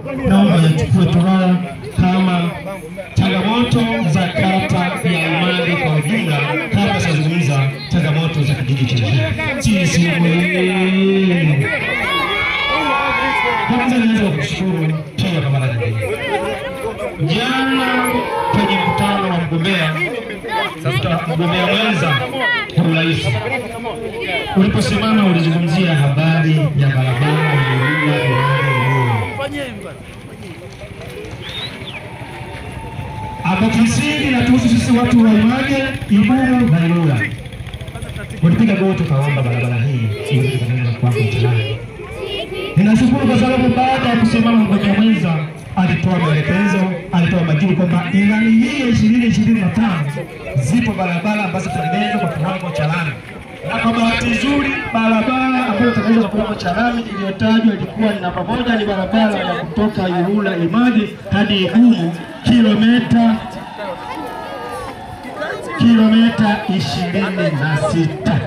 naomba yachukue tohara kama changamoto za kata ya Image kwa ujumla, kama sazungumza changamoto za kijiji cha sisi. Kwanza nianze kushukuru pia kwa mara nyingine. Jana kwenye mkutano wa mgombea mwenza kwa urais, uliposimama ulizungumzia habari ya barabara hapo kimsingi na tuhusu sisi watu wa Image, Iburu na Ilula. Walipiga goti kaomba barabara hii iweze kutengenezwa kwa mtaani. Ninashukuru kwa sababu baada ya kusimama mgombea mwenza alitoa maelekezo, alitoa majibu kwamba ilani hii ya 2025 zipo barabara ambazo zitatengenezwa kwa kiwango cha lami. Na kwa bahati nzuri barabara ambayo itatengenezwa kwa kiwango cha lami iliyotajwa ilikuwa ni namba 1, ni barabara ya kutoka Ilula Image hadi Iburu kilomita 26.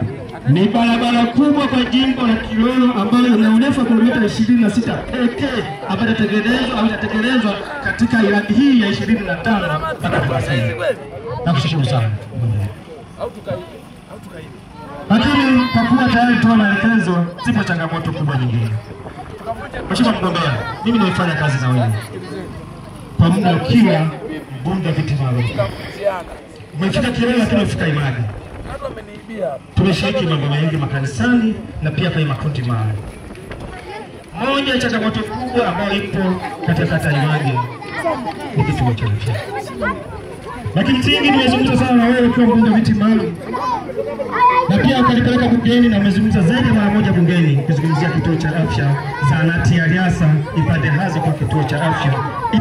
Ni barabara kubwa kwa jimbo la Kilolo ambayo ina urefu wa kilomita 26 pekee, ambayo itatekelezwa katika ilani hii ya 25 mpaka 30. Nakushukuru sana. Lakini kwa kuwa tayari toa maelekezo, zipo changamoto kubwa nyingine. Mheshimiwa mgombea, mimi nimefanya kazi na wewe kwa muda ukiwa mbunge viti maalum. Umefika Kilolo lakini umefika Image. Tumeshiriki mambo mengi makanisani na pia kwenye makundi maalum. Moja ya changamoto kubwa ambayo ipo katika kata ya Image ni kituo cha afya. Lakini msingi nimezungumza sana na wewe kwa mbunge viti maalum. Na pia ukalipeleka bungeni na umezungumza zaidi mara moja bungeni kuzungumzia kituo cha afya zahanati ya Liasa ipande hazi kwa kituo cha afya,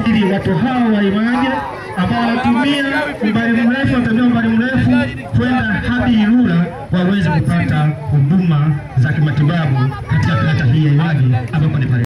ili watu hao wa Image ambao wanatumia umbali mrefu kwenda hadi Ilula waweze kupata huduma za kimatibabu katika kata hii ya Image ambapo